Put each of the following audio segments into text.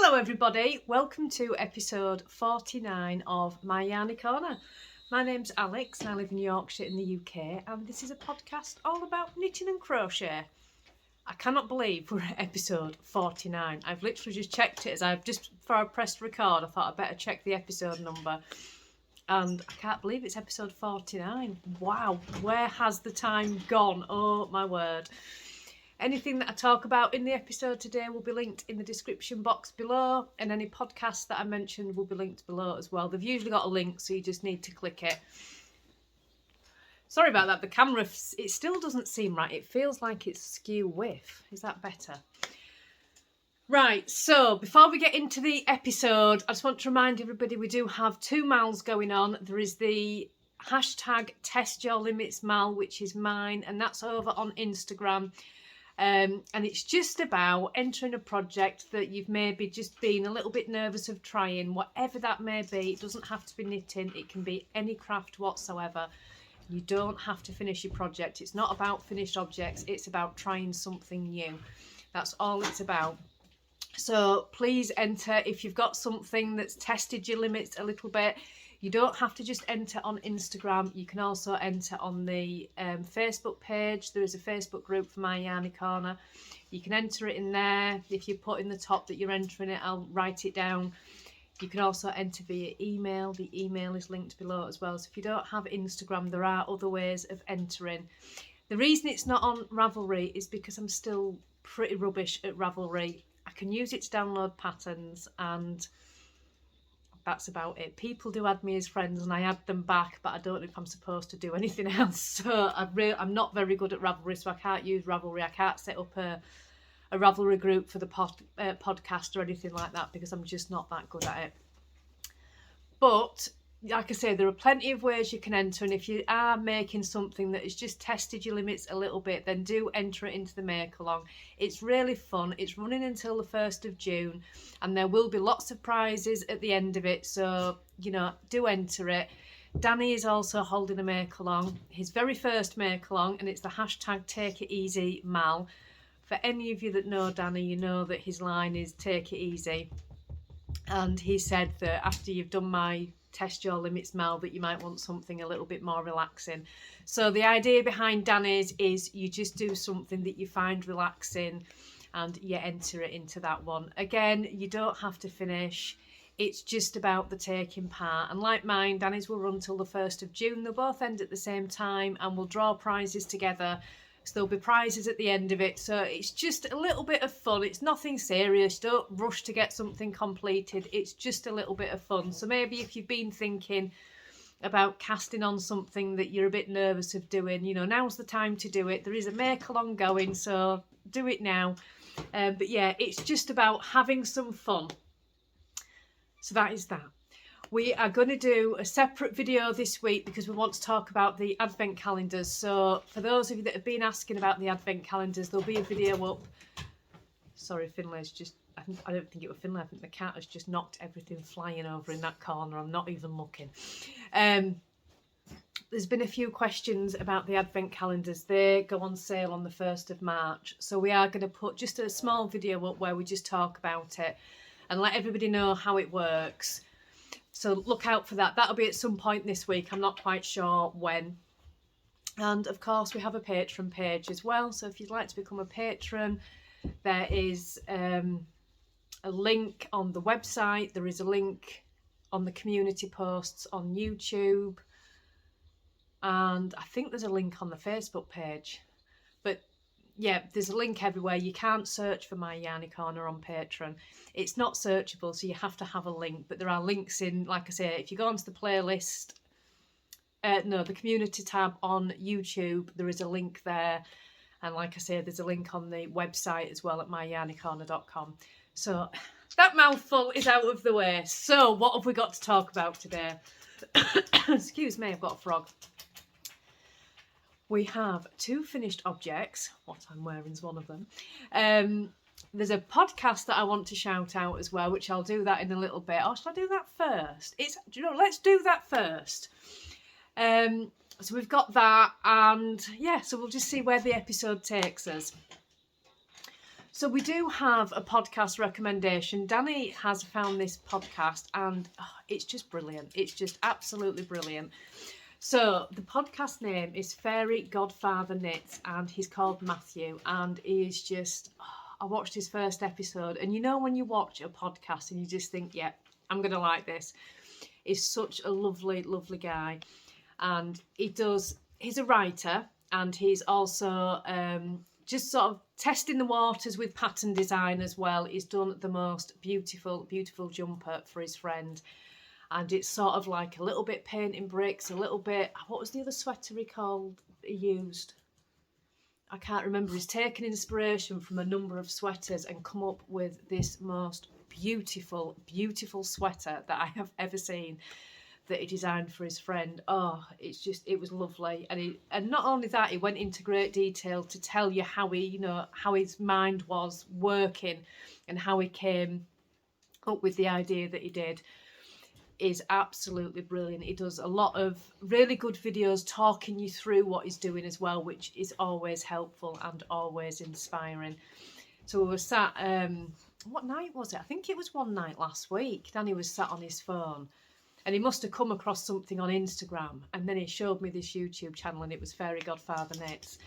Hello everybody, welcome to episode 49 of My Yarny Corner. My name's Alex and I live in Yorkshire in the UK, and this is a podcast all about knitting and crochet. I cannot believe we're at episode 49. I've literally just checked it before I pressed record. I thought I'd better check the episode number, and I can't believe it's episode 49. Wow, where has the time gone? Oh my word. Anything that I talk about in the episode today will be linked in the description box below, and any podcasts that I mentioned will be linked below as well. They've usually got a link, so you just need to click it. Sorry about that, the camera, it still doesn't seem right. It feels like it's skew width. Is that better? Right, so before we get into the episode, I just want to remind everybody we do have two mals going on. There is the hashtag Test Your Limits mal, which is mine, and that's over on Instagram. And it's just about entering a project that you've maybe just been a little bit nervous of trying, whatever that may be. It doesn't have to be knitting, it can be any craft whatsoever. You don't have to finish your project. It's not about finished objects, it's about trying something new. That's all it's about. So please enter if you've got something that's tested your limits a little bit. You don't have to just enter on Instagram. You can also enter on the Facebook page. There is a Facebook group for My Yarny Corner. You can enter it in there. If you put in the top that you're entering it, I'll write it down. You can also enter via email. The email is linked below as well. So if you don't have Instagram, there are other ways of entering. The reason it's not on Ravelry is because I'm still pretty rubbish at Ravelry. I can use it to download patterns, and that's about it. People do add me as friends and I add them back, but I don't know if I'm supposed to do anything else. So I'm not very good at Ravelry, so I can't use Ravelry. I can't set up a Ravelry group for the podcast or anything like that because I'm just not that good at it. But like I say, there are plenty of ways you can enter, and if you are making something that has just tested your limits a little bit, then do enter it into the make along. It's really fun. It's running until the 1st of June, and there will be lots of prizes at the end of it, so do enter it. Danny is also holding a make along, his very first make along, and it's the hashtag Take It Easy Mal. For any of you that know Danny, you know that his line is Take It Easy, and he said that after you've done my Test Your Limits mal, that you might want something a little bit more relaxing. So the idea behind Danny's is you just do something that you find relaxing and you enter it into that one. Again, you don't have to finish. It's just about the taking part. And like mine, Danny's will run till the 1st of June. They'll both end at the same time, and we'll draw prizes together. So there'll be prizes at the end of it. So it's just a little bit of fun. It's nothing serious. Don't rush to get something completed. It's just a little bit of fun. So maybe if you've been thinking about casting on something that you're a bit nervous of doing, now's the time to do it. There is a make along going, so do it now. But yeah, it's just about having some fun. So that is that. We are going to do a separate video this week because we want to talk about the advent calendars. So for those of you that have been asking about the advent calendars, there'll be a video up. Sorry, Finlay's just, I don't think it was Finlay. I think the cat has just knocked everything flying over in that corner. I'm not even looking. There's been a few questions about the advent calendars. They go on sale on the 1st of March. So we are going to put just a small video up where we just talk about it and let everybody know how it works. So look out for that. That'll be at some point this week. I'm not quite sure when. And of course, we have a Patreon page as well. So if you'd like to become a patron, there is a link on the website. There is a link on the community posts on YouTube. And I think there's a link on the Facebook page. But yeah, there's a link everywhere. You can't search for My Yarny Corner on Patreon. It's not searchable, so you have to have a link. But there are links in, like I say, if you go onto the playlist, the community tab on YouTube, there is a link there. And like I say, there's a link on the website as well at myyarnycorner.com. So that mouthful is out of the way. So what have we got to talk about today? Excuse me, I've got a frog. We have two finished objects. What I'm wearing is one of them. There's a podcast that I want to shout out as well, which I'll do that in a little bit. Or should I do that first? Let's do that first. So we've got that, and yeah, so we'll just see where the episode takes us. So we do have a podcast recommendation. Danny has found this podcast and it's just brilliant. It's just absolutely brilliant. So the podcast name is Fairy Godfather Knits and he's called Matthew and he's just, I watched his first episode and you know when you watch a podcast and you just think, yeah, I'm going to like this. He's such a lovely, lovely guy and he's a writer and he's also just sort of testing the waters with pattern design as well. He's done the most beautiful, beautiful jumper for his friend. And it's sort of like a little bit painting bricks, a little bit, what was the other sweater he used? I can't remember. He's taken inspiration from a number of sweaters and come up with this most beautiful, beautiful sweater that I have ever seen that he designed for his friend. Oh, it was lovely. And not only that, he went into great detail to tell you how how his mind was working and how he came up with the idea that he did. Is absolutely brilliant. He does a lot of really good videos talking you through what he's doing as well, which is always helpful and always inspiring. So we were sat, what night was it? I think it was one night last week. Danny was sat on his phone and he must have come across something on Instagram and then he showed me this YouTube channel and it was Fairy Godfather Knits.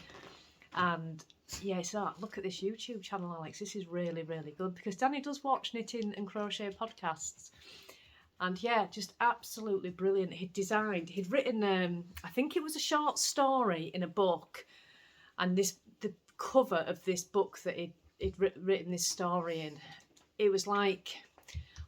And yeah, so look at this YouTube channel, Alex. This is really, really good because Danny does watch knitting and crochet podcasts. And yeah, just absolutely brilliant. He'd written, I think it was a short story in a book. And the cover of this book that he'd written this story in, it was like,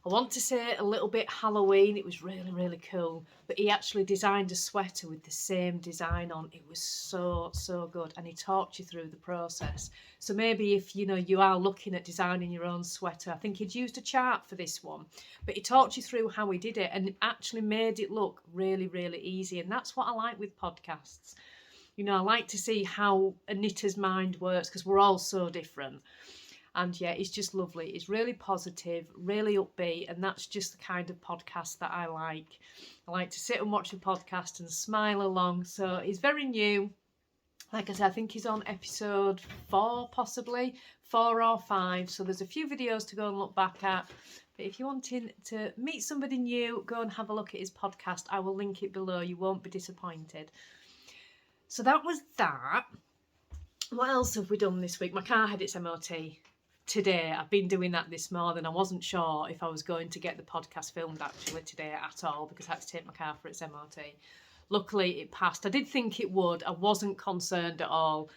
I want to say a little bit Halloween. It was really, really cool. But he actually designed a sweater with the same design on. It was so, so good. And he talked you through the process. So maybe if, you are looking at designing your own sweater, I think he'd used a chart for this one. But he talked you through how he did it and actually made it look really, really easy. And that's what I like with podcasts. I like to see how a knitter's mind works because we're all so different. And yeah, it's just lovely. It's really positive, really upbeat, and that's just the kind of podcast that I like. I like to sit and watch a podcast and smile along. So he's very new. Like I said, I think he's on episode 4, possibly 4 or 5. So there's a few videos to go and look back at. But if you're wanting to meet somebody new, go and have a look at his podcast. I will link it below. You won't be disappointed. So that was that. What else have we done this week? My car had its MOT today. I've been doing that this morning. I wasn't sure if I was going to get the podcast filmed actually today at all because I had to take my car for its MOT. Luckily it passed. I did think it would. I wasn't concerned at all,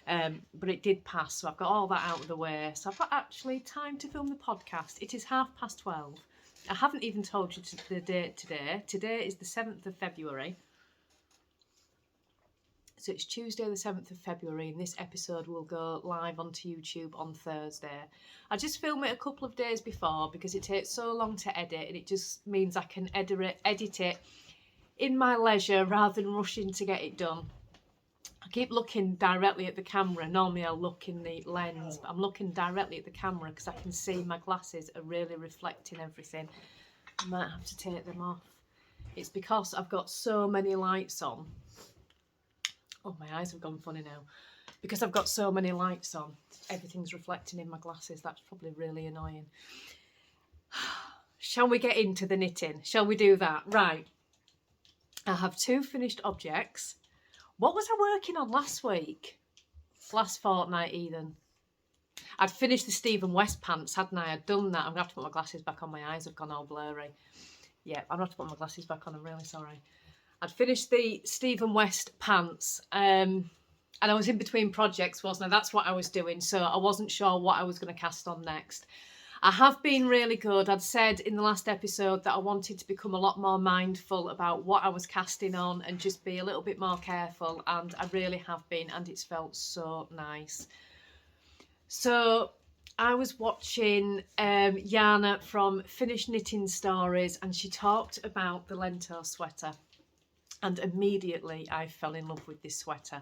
but it did pass. So I've got all that out of the way. So I've got actually time to film the podcast. It is 12:30. I haven't even told you the date today. Today is the 7th of February. So it's Tuesday the 7th of February and this episode will go live onto YouTube on Thursday. I just film it a couple of days before because it takes so long to edit and it just means I can edit it in my leisure rather than rushing to get it done. I keep looking directly at the camera. Normally I'll look in the lens, but I'm looking directly at the camera because I can see my glasses are really reflecting everything. I might have to take them off. It's because I've got so many lights on. Oh, my eyes have gone funny now. Because I've got so many lights on, everything's reflecting in my glasses. That's probably really annoying. Shall we get into the knitting? Shall we do that? Right. I have 2 finished objects. What was I working on last week? Last fortnight, Ethan. I'd finished the Stephen West pants, hadn't I? I'd done that. I'm going to have to put my glasses back on. My eyes have gone all blurry. Yeah, I'm going to have to put my glasses back on. I'm really sorry. I'd finished the Stephen West pants and I was in between projects, wasn't I? That's what I was doing. So I wasn't sure what I was going to cast on next. I have been really good. I'd said in the last episode that I wanted to become a lot more mindful about what I was casting on and just be a little bit more careful. And I really have been and it's felt so nice. So I was watching Jana from Finished Knitting Stories and she talked about the Lento sweater. And immediately I fell in love with this sweater.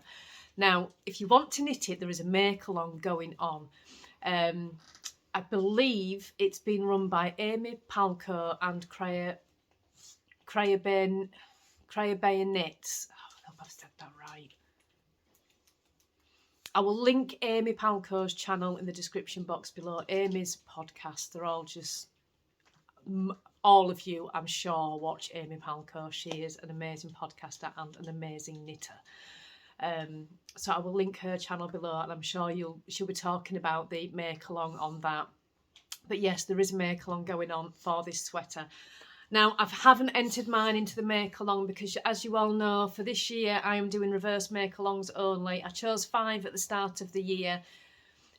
Now, if you want to knit it, there is a make-along going on. I believe it's been run by Amy Palco and Craya Bay Knits. I hope I've said that right. I will link Amy Palco's channel in the description box below. Amy's podcast, they're all just, all of you, I'm sure, watch Amy Palco. She is an amazing podcaster and an amazing knitter. So I will link her channel below, and I'm sure she'll be talking about the make along on that. But yes, there is a make along going on for this sweater. Now, I haven't entered mine into the make along because, as you all know, for this year I am doing reverse make alongs only. I chose 5 at the start of the year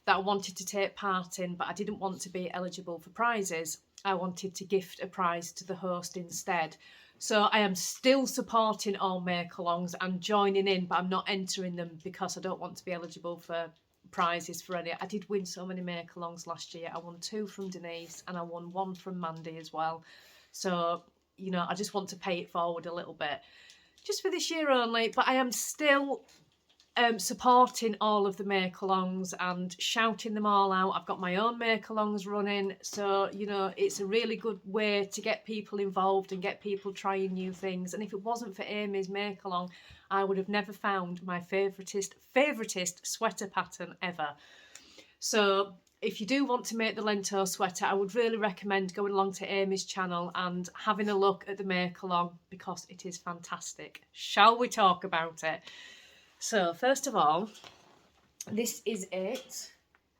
that I wanted to take part in, but I didn't want to be eligible for prizes. I wanted to gift a prize to the host instead. So I am still supporting all make-alongs and joining in, but I'm not entering them because I don't want to be eligible for prizes for any. I did win so many make-alongs last year. I won 2 from Denise and I won 1 from Mandy as well. So, you know, I just want to pay it forward a little bit. Just for this year only, but I am still supporting all of the make-alongs and shouting them all out. I've got my own make-alongs running, so you know it's a really good way to get people involved and get people trying new things. And if it wasn't for Amy's make-along, I would have never found my favoritist sweater pattern ever. So if you do want to make the Lento sweater, I would really recommend going along to Amy's channel and having a look at the make-along because it is fantastic. Shall we talk about it? So first of all, this is it.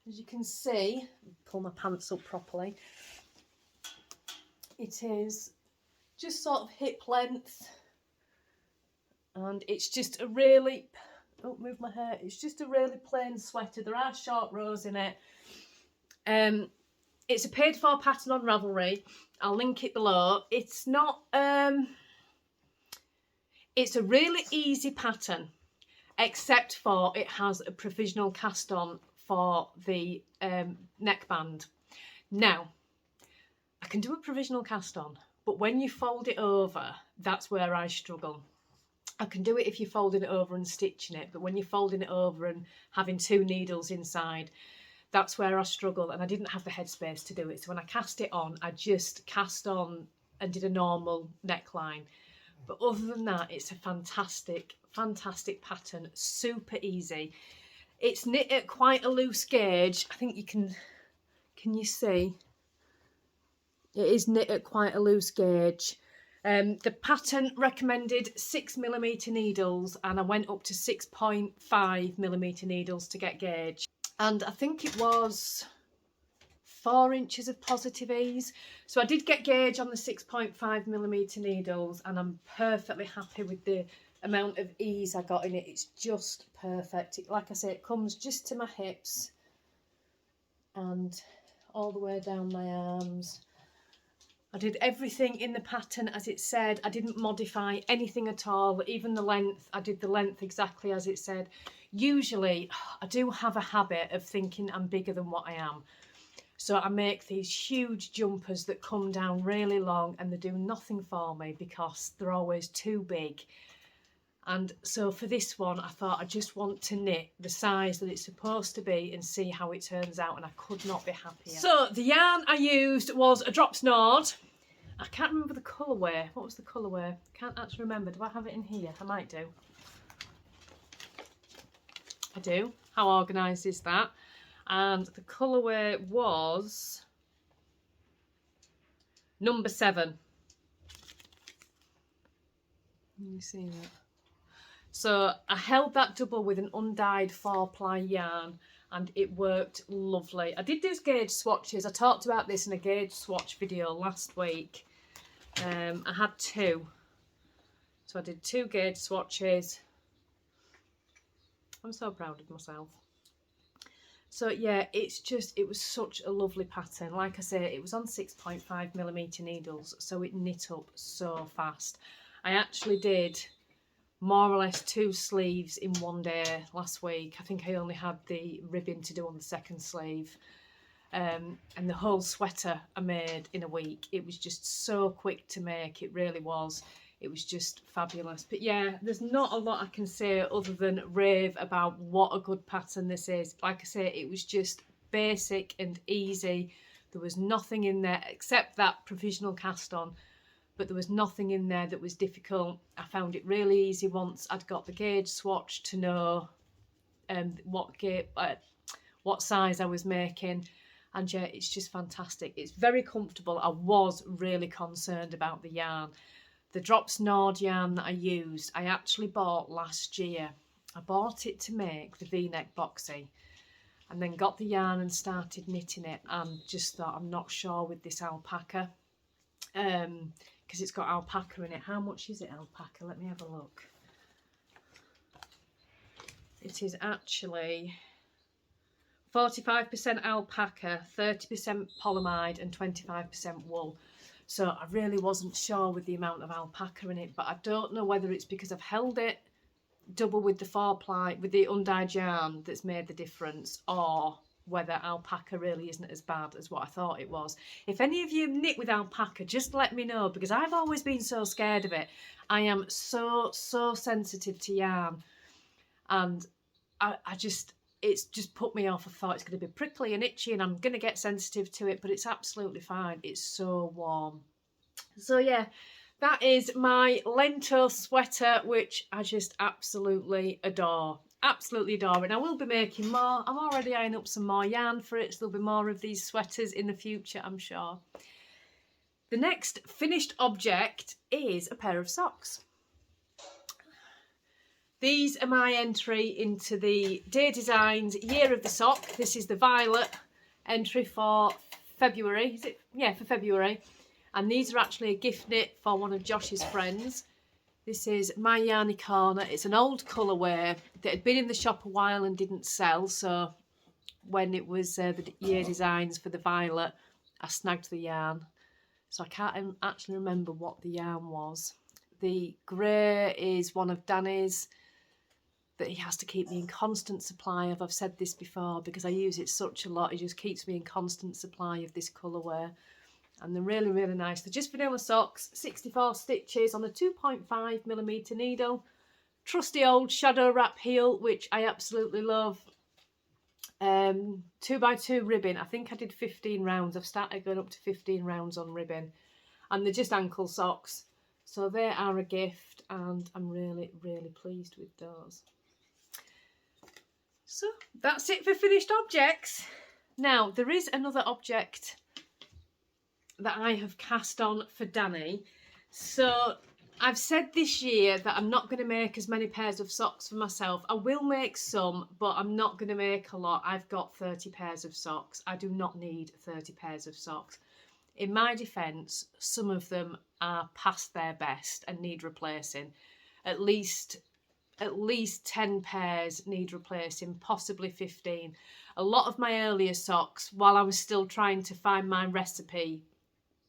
As you can see, pull my pants up properly. It is just sort of hip length, and it's just a really, don't move my hair, it's just a really plain sweater. There are short rows in it. It's a paid for pattern on Ravelry. I'll link it below. It's not, it's a really easy pattern, except for it has a provisional cast on for the neckband. Now, I can do a provisional cast on, but when you fold it over, that's where I struggle. I can do it if you're folding it over and stitching it, but when you're folding it over and having 2 needles inside, that's where I struggle, and I didn't have the headspace to do it. So when I cast it on, I just cast on and did a normal neckline. But other than that, it's a fantastic pattern, super easy. It's knit at quite a loose gauge. I think you can you see? It is knit at quite a loose gauge. The pattern recommended 6mm needles, and I went up to 6.5mm needles to get gauge. And I think it was 4 inches of positive ease. So I did get gauge on the 6.5mm needles, and I'm perfectly happy with the amount of ease I got in it. It's just perfect. Like I say, it comes just to my hips and all the way down my arms. I did everything in the pattern as it said. I didn't modify anything at all, even the length. I did the length exactly as it said. Usually, I do have a habit of thinking I'm bigger than what I am. So I make these huge jumpers that come down really long, and they do nothing for me because they're always too big. And so for this one, I thought I just want to knit the size that it's supposed to be and see how it turns out, and I could not be happier. So the yarn I used was a Drops Nord. I can't remember the colourway. What was the colourway? I can't actually remember. Do I have it in here? I might do. I do. How organised is that? And the colourway was number 7. Can you see that? So I held that double with an undyed 4-ply yarn, and it worked lovely. I did these gauge swatches. I talked about this in a gauge swatch video last week. I had 2. So I did 2 gauge swatches. I'm so proud of myself. So yeah, it was such a lovely pattern. Like I say, it was on 6.5mm needles, so it knit up so fast. I actually did more or less 2 sleeves in one day last week. I think I only had the ribbing to do on the second sleeve. And the whole sweater I made in a week. It was just so quick to make, it really was. It was just fabulous. But yeah, there's not a lot I can say other than rave about what a good pattern this is. Like I say, it was just basic and easy. There was nothing in there except that provisional cast on, but there was nothing in there that was difficult. I found it really easy once I'd got the gauge swatch to know what size I was making. And yeah, it's just fantastic. It's very comfortable. I was really concerned about the yarn. The Drops Nord yarn that I used, I actually bought last year. I bought it to make the V-neck boxy, and then got the yarn and started knitting it, and just thought, I'm not sure with this alpaca, because it's got alpaca in it. How much is it, alpaca? Let me have a look. It is actually 45% alpaca, 30% polyamide and 25% wool. So I really wasn't sure with the amount of alpaca in it, but I don't know whether it's because I've held it double with the 4-ply, with the undyed yarn, that's made the difference, or whether alpaca really isn't as bad as what I thought it was. If any of you knit with alpaca, just let me know, because I've always been so scared of it. I am so sensitive to yarn, and it's just put me off. I thought it's going to be prickly and itchy and I'm going to get sensitive to it, but it's absolutely fine. It's so warm. So yeah, that is my Lento sweater, which I just absolutely adore. Absolutely adore it. And I will be making more. I'm already eyeing up some more yarn for it, so there'll be more of these sweaters in the future, I'm sure. The next finished object is a pair of socks. These are my entry into the Day Designs Year of the Sock. This is the violet entry for February. Is it? Yeah, for February. And these are actually a gift knit for one of Josh's friends. This is My Yarny Corner. It's an old colourway that had been in the shop a while and didn't sell. So when it was the Year Designs for the violet, I snagged the yarn. So I can't actually remember what the yarn was. The grey is one of Danny's that he has to keep me in constant supply of. I've said this before because I use it such a lot. It just keeps me in constant supply of this colourway. And they're really, really nice. They're just vanilla socks, 64 stitches on a 2.5mm needle. Trusty old shadow wrap heel, which I absolutely love. 2x2 ribbon. I think I did 15 rounds. I've started going up to 15 rounds on ribbon. And they're just ankle socks. So they are a gift, and I'm really, really pleased with those. So that's it for finished objects. Now, there is another object that I have cast on for Danny. So I've said this year that I'm not going to make as many pairs of socks for myself. I will make some, but I'm not going to make a lot. I've got 30 pairs of socks. I do not need 30 pairs of socks. In my defence, some of them are past their best and need replacing. At least 10 pairs need replacing, possibly 15. A lot of my earlier socks, while I was still trying to find my recipe,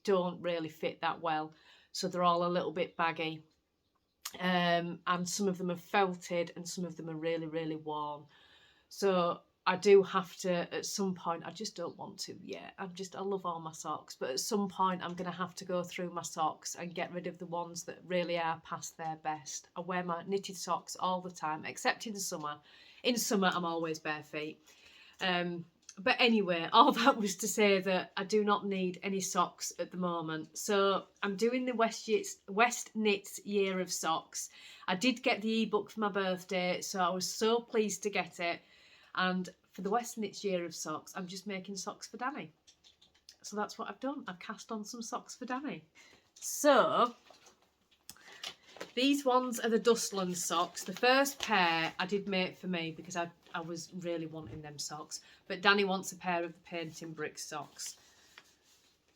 don't really fit that well. So they're all a little bit baggy. And some of them are felted and some of them are really, really worn. So I do have to, at some point, I just don't want to yet. I love all my socks, but at some point I'm going to have to go through my socks and get rid of the ones that really are past their best. I wear my knitted socks all the time, except in summer. In summer, I'm always bare feet. But anyway, all that was to say that I do not need any socks at the moment. So I'm doing the West Knits Year of Socks. I did get the ebook for my birthday, so I was so pleased to get it. And for the West Knits Year of Socks, I'm just making socks for Danny. So that's what I've done. I've cast on some socks for Danny. So these ones are the Dustland socks. The first pair I did make for me because I was really wanting them socks. But Danny wants a pair of the Painting Brick socks.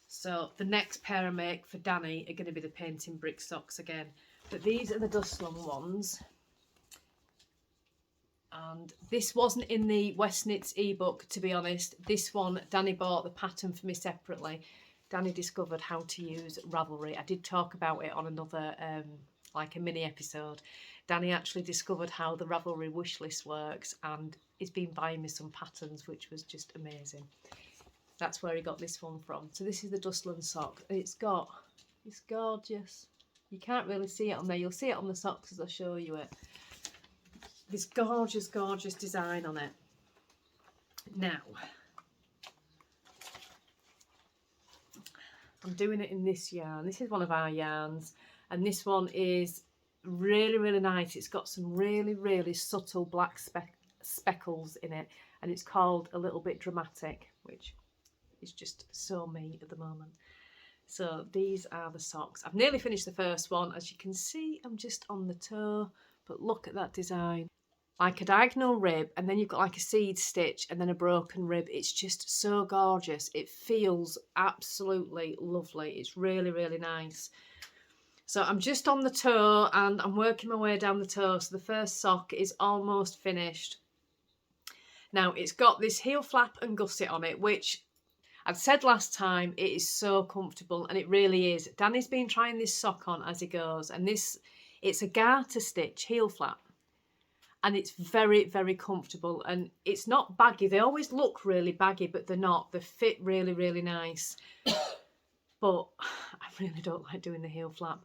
So the next pair I make for Danny are going to be the Painting Brick socks again. But these are the Dustland ones. And this wasn't in the West Knits ebook, to be honest. This one, Danny bought the pattern for me separately. Danny discovered how to use Ravelry. I did talk about it on another, like a mini episode. Danny actually discovered how the Ravelry wish list works and he's been buying me some patterns, which was just amazing. That's where he got this one from. So this is the Dustland sock. It's gorgeous. You can't really see it on there. You'll see it on the socks as I show you it. This gorgeous, gorgeous design on it. Now, I'm doing it in this yarn. This is one of our yarns, and this one is really, really nice. It's got some really, really subtle black speckles in it, and it's called A Little Bit Dramatic, which is just so me at the moment. So these are the socks. I've nearly finished the first one. As you can see, I'm just on the toe, but look at that design. Like a diagonal rib, and then you've got like a seed stitch and then a broken rib. It's just so gorgeous. It feels absolutely lovely. It's really, really nice. So I'm just on the toe and I'm working my way down the toe. So the first sock is almost finished. Now it's got this heel flap and gusset on it, which I've said last time, it is so comfortable, and it really is. Danny's been trying this sock on as he goes, and it's a garter stitch heel flap, and it's very, very comfortable, and it's not baggy. They always look really baggy, but they're not. They fit really, really nice. But I really don't like doing the heel flap.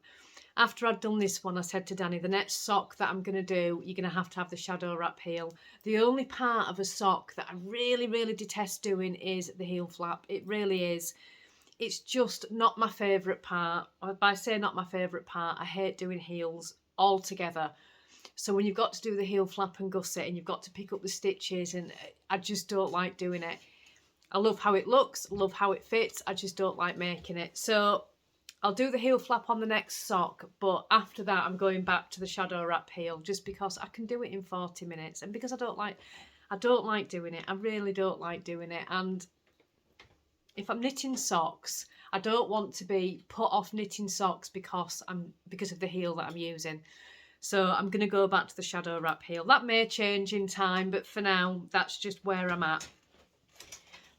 After I'd done this one, I said to Danny, the next sock that I'm going to do, you're going to have the shadow wrap heel. The only part of a sock that I really, really detest doing is the heel flap. It really is. It's just not my favourite part. By saying not my favourite part, I hate doing heels altogether. So when you've got to do the heel flap and gusset and you've got to pick up the stitches, and I just don't like doing it. I love how it looks, love how it fits. I just don't like making it. So I'll do the heel flap on the next sock, but after that I'm going back to the shadow wrap heel, just because I can do it in 40 minutes, and because I don't like doing it. I really don't like doing it. And if I'm knitting socks, I don't want to be put off knitting socks because of the heel that I'm using. So I'm going to go back to the shadow wrap heel. That may change in time, but for now that's just where I'm at.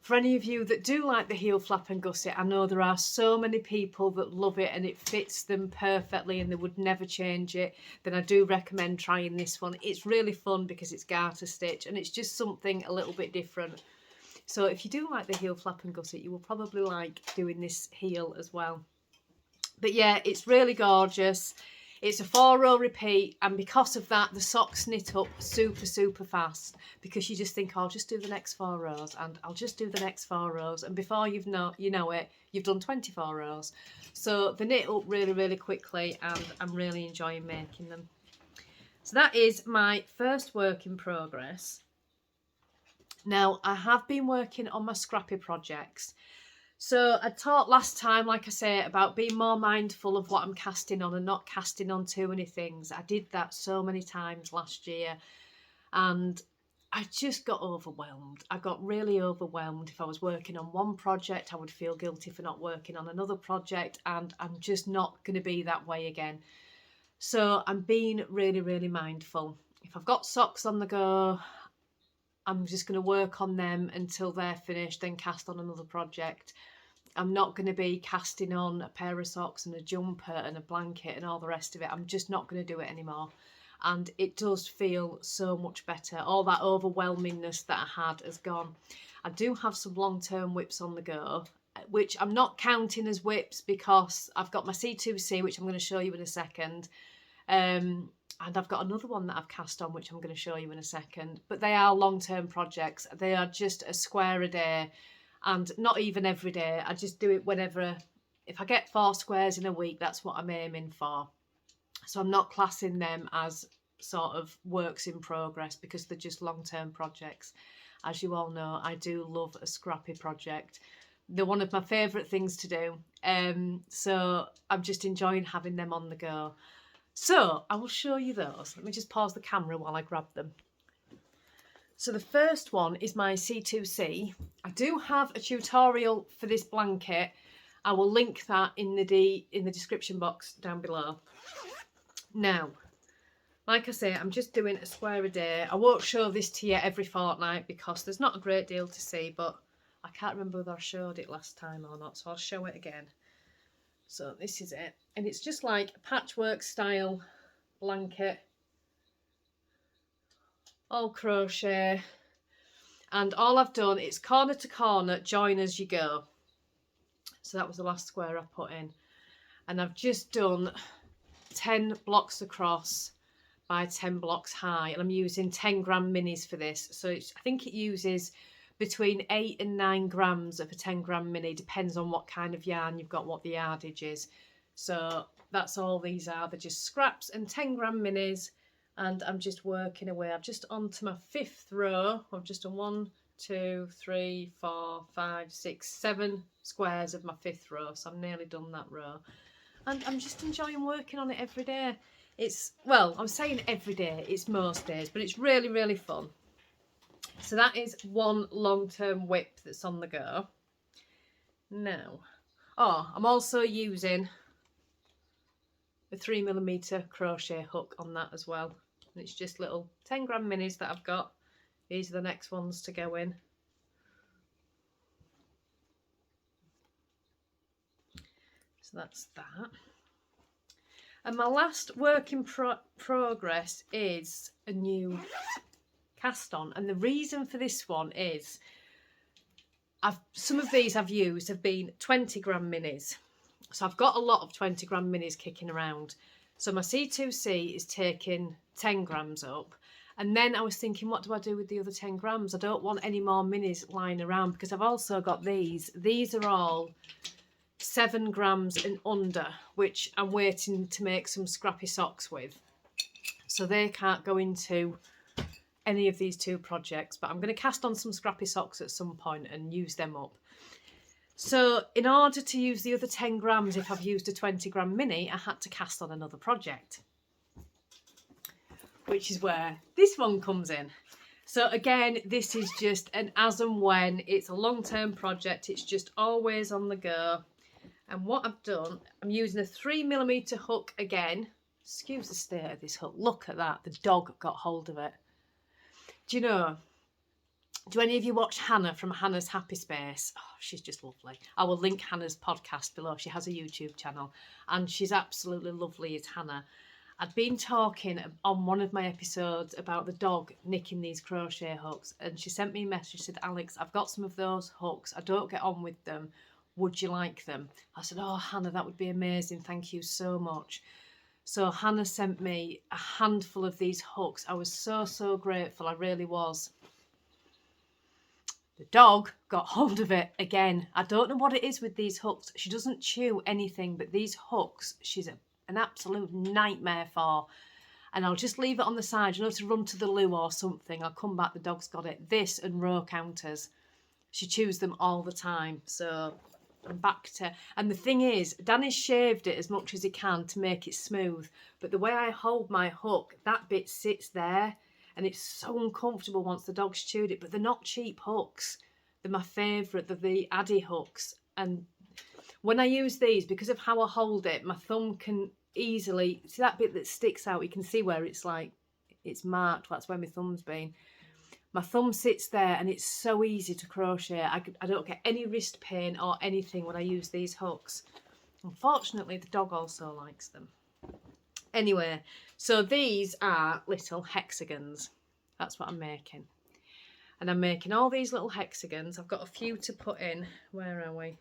For any of you that do like the heel flap and gusset, I know there are so many people that love it and it fits them perfectly and they would never change it, then I do recommend trying this one. It's really fun because it's garter stitch and it's just something a little bit different. So if you do like the heel flap and gusset, you will probably like doing this heel as well. But yeah, it's really gorgeous. It's a 4-row repeat, and because of that, the socks knit up super, super fast, because you just think, oh, I'll just do the next 4 rows, and I'll just do the next 4 rows, and before you know it, you've done 24 rows. So they knit up really, really quickly, and I'm really enjoying making them. So that is my first work in progress. Now, I have been working on my scrappy projects. So I talked last time, like I say, about being more mindful of what I'm casting on and not casting on too many things. I did that so many times last year and I just got overwhelmed. I got really overwhelmed. If I was working on one project, I would feel guilty for not working on another project, and I'm just not going to be that way again. So I'm being really, really mindful. If I've got socks on the go, I'm just going to work on them until they're finished, then cast on another project. I'm not going to be casting on a pair of socks and a jumper and a blanket and all the rest of it. I'm just not going to do it anymore. And it does feel so much better. All that overwhelmingness that I had has gone. I do have some long-term whips on the go, which I'm not counting as whips because I've got my C2C, which I'm going to show you in a second. And I've got another one that I've cast on, which I'm going to show you in a second. But they are long-term projects. They are just a square a day, and not even every day. I just do it whenever. If I get 4 squares in a week, that's what I'm aiming for. So I'm not classing them as sort of works in progress because they're just long-term projects. As you all know, I do love a scrappy project. They're one of my favourite things to do. So I'm just enjoying having them on the go. So I will show you those. Let me just pause the camera while I grab them. So the first one is my C2C. I do have a tutorial for this blanket. I will link that in the description box down below. Now, like I say, I'm just doing a square a day. I won't show this to you every fortnight because there's not a great deal to see, but I can't remember whether I showed it last time or not, so I'll show it again. So this is it, and it's just like a patchwork style blanket, all crochet, and all I've done is corner to corner, join as you go. So that was the last square I put in, and I've just done 10 blocks across by 10 blocks high, and I'm using 10 gram minis for this. So I think it uses between 8 and 9 grams of a 10 gram mini, depends on what kind of yarn you've got, what the yardage is. So that's all these are. They're just scraps and 10 gram minis, and I'm just working away. I'm just on to my 5th row. I've just done 1, 2, 3, 4, 5, 6, 7 squares of my 5th row, so I'm nearly done that row, and I'm just enjoying working on it every day. It's, well, I'm saying every day, it's most days, but it's really, really fun. So that is one long-term whip that's on the go. Now, oh, I'm also using a 3mm crochet hook on that as well. And it's just little 10-gram minis that I've got. These are the next ones to go in. So that's that. And my last work in progress is a new cast on. And the reason for this one is some of these I've used have been 20-gram minis. So I've got a lot of 20-gram minis kicking around. So my C2C is taking 10 grams up. And then I was thinking, what do I do with the other 10 grams? I don't want any more minis lying around, because I've also got these. These are all 7 grams and under, which I'm waiting to make some scrappy socks with. So they can't go into any of these 2 projects, but I'm going to cast on some scrappy socks at some point and use them up. So in order to use the other 10 grams, if I've used a 20-gram mini, I had to cast on another project, which is where this one comes in. So again, this is just an as and when. It's a long-term project. It's just always on the go. And what I've done, I'm using a 3mm hook again. Excuse the state of this hook. Look at that. The dog got hold of it. Do you know, do any of you watch Hannah from Hannah's Happy Space? Oh, she's just lovely. I will link Hannah's podcast below. She has a YouTube channel and she's absolutely lovely as Hannah. I'd been talking on one of my episodes about the dog nicking these crochet hooks, and she sent me a message, said, Alex, I've got some of those hooks. I don't get on with them. Would you like them? I said, oh, Hannah, that would be amazing. Thank you so much. So Hannah sent me a handful of these hooks. I was so grateful. I really was. The dog got hold of it again. I don't know what it is with these hooks. She doesn't chew anything, but these hooks, she's an absolute nightmare for. And I'll just leave it on the side, you know, to run to the loo or something. I'll come back, the dog's got it. This and row counters. She chews them all the time. So I'm back to... And the thing is, Danny's shaved it as much as he can to make it smooth. But the way I hold my hook, that bit sits there. And it's so uncomfortable once the dog's chewed it. But they're not cheap hooks. They're my favourite. They're the Addy hooks. And when I use these, because of how I hold it, my thumb can easily... See that bit that sticks out? You can see where it's like... It's marked. That's where my thumb's been. My thumb sits there and it's so easy to crochet. I don't get any wrist pain or anything when I use these hooks. Unfortunately, the dog also likes them. Anyway, so these are little hexagons. That's what I'm making. And I'm making all these little hexagons. I've got a few to put in. Where are we?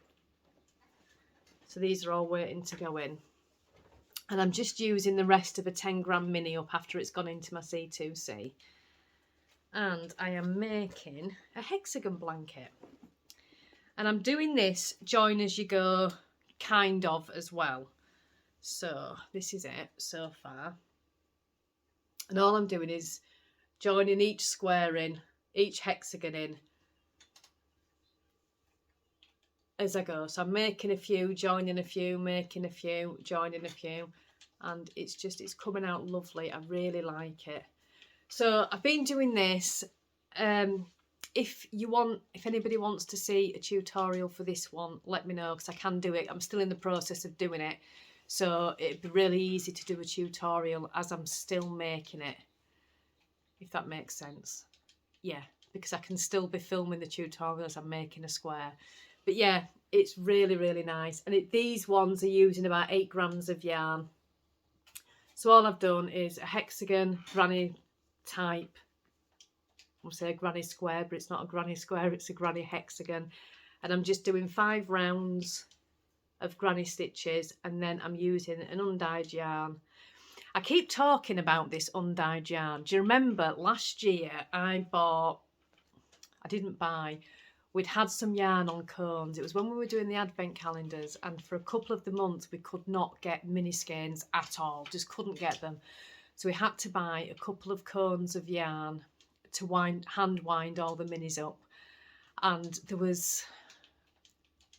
So these are all waiting to go in. And I'm just using the rest of a 10-gram mini up after it's gone into my C2C. And I am making a hexagon blanket. And I'm doing this join as you go kind of as well. So this is it so far. And all I'm doing is joining each square in, each hexagon in as I go. So I'm making a few, joining a few, making a few, joining a few. And it's coming out lovely. I really like it. So I've been doing this. If anybody wants to see a tutorial for this one, let me know, because I can do it. I'm still in the process of doing it. So it'd be really easy to do a tutorial as I'm still making it, if that makes sense. Yeah, because I can still be filming the tutorial as I'm making a square. But yeah, it's really, really nice. And these ones are using about 8 grams of yarn. So all I've done is a hexagon, granny type. I'll say a granny square, but it's not a granny square, it's a granny hexagon. And I'm just doing 5 rounds of granny stitches, and then I'm using an undyed yarn. I keep talking about this undyed yarn. Do you remember last year we'd had some yarn on cones. It was when we were doing the advent calendars, and for a couple of the months we could not get mini skeins at all, just couldn't get them. So we had to buy a couple of cones of yarn to hand wind all the minis up. And there was,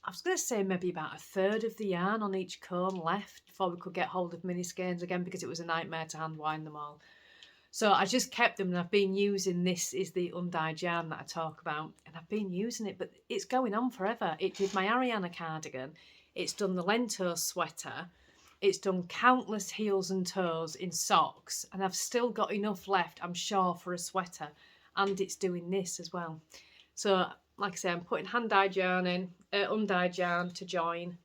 I was going to say maybe about a third of the yarn on each cone left before we could get hold of mini skeins again, because it was a nightmare to hand wind them all. So I just kept them, and I've been using, this is the undyed yarn that I talk about, and I've been using it, but it's going on forever. It did my Ariana cardigan, it's done the Lento sweater, it's done countless heels and toes in socks, and I've still got enough left, I'm sure, for a sweater, and it's doing this as well. So like I say, I'm putting hand-dyed yarn in, undyed yarn to join,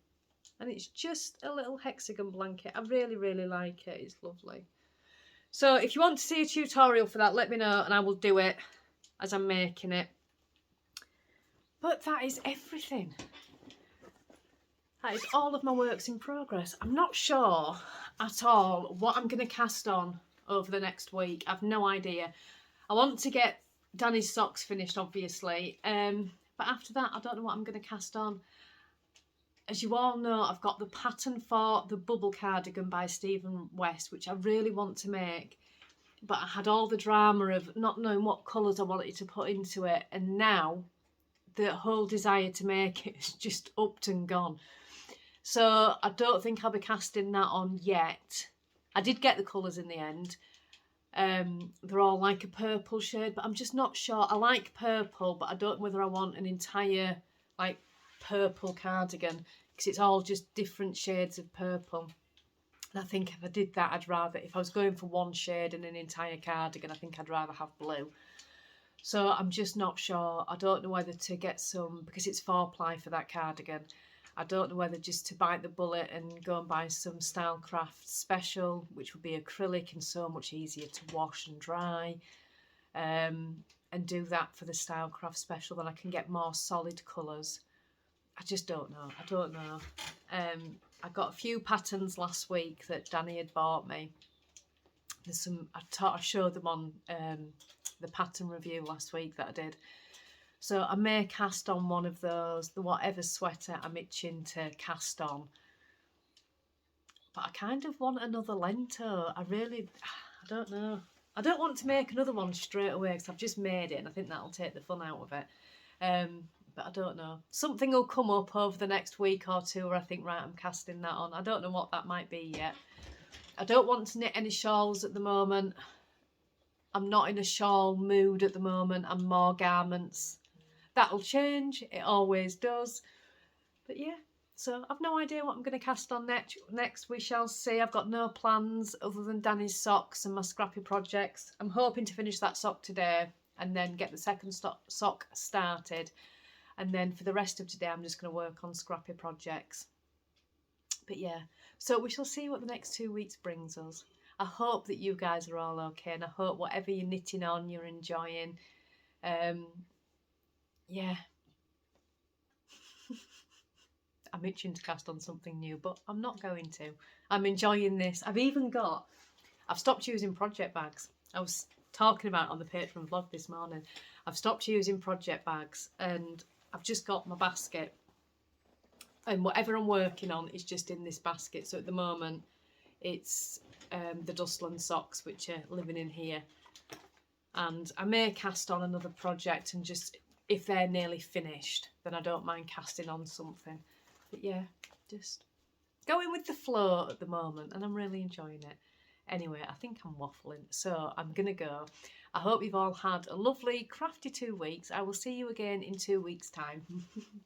and it's just a little hexagon blanket. I really, really like it. It's lovely. So if you want to see a tutorial for that, let me know and I will do it as I'm making it. But that is everything. That is all of my works in progress. I'm not sure at all what I'm going to cast on over the next week. I've no idea. I want to get Danny's socks finished, obviously. But after that, I don't know what I'm going to cast on. As you all know, I've got the pattern for the Bubble cardigan by Stephen West, which I really want to make. But I had all the drama of not knowing what colours I wanted to put into it. And now the whole desire to make it is just upped and gone. So I don't think I'll be casting that on yet. I did get the colours in the end. They're all like a purple shade, but I'm just not sure. I like purple, but I don't know whether I want an entire like purple cardigan, because it's all just different shades of purple. And I think if I did that, I'd rather, if I was going for one shade in an entire cardigan, I think I'd rather have blue. So I'm just not sure. I don't know whether to get some, because it's 4-ply for that cardigan, I don't know whether just to bite the bullet and go and buy some Stylecraft Special, which would be acrylic and so much easier to wash and dry, and do that for the Stylecraft Special. Then I can get more solid colours. I just don't know. I don't know. I got a few patterns last week that Danny had bought me. There's some, I showed them on the pattern review last week that I did. So I may cast on one of those, the whatever sweater I'm itching to cast on. But I kind of want another Lento. I don't know. I don't want to make another one straight away because I've just made it and I think that'll take the fun out of it. But I don't know. Something will come up over the next week or two where I think, right, I'm casting that on. I don't know what that might be yet. I don't want to knit any shawls at the moment. I'm not in a shawl mood at the moment. I'm more garments. That'll change. It always does. But yeah, so I've no idea what I'm going to cast on next. We shall see. I've got no plans other than Danny's socks and my scrappy projects. I'm hoping to finish that sock today and then get the second sock started. And then for the rest of today, I'm just going to work on scrappy projects. But yeah, so we shall see what the next 2 weeks brings us. I hope that you guys are all okay, and I hope whatever you're knitting on, you're enjoying. Yeah. I'm itching to cast on something new, but I'm not going to. I'm enjoying this. I've stopped using project bags. I was talking about it on the Patreon vlog this morning. I've stopped using project bags and I've just got my basket. And whatever I'm working on is just in this basket. So at the moment, it's the Dustland socks, which are living in here. And I may cast on another project and just, if they're nearly finished, then I don't mind casting on something. But yeah, just going with the flow at the moment and I'm really enjoying it. Anyway, I think I'm waffling, so I'm going to go. I hope you've all had a lovely, crafty 2 weeks. I will see you again in 2 weeks' time.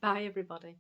Bye, everybody.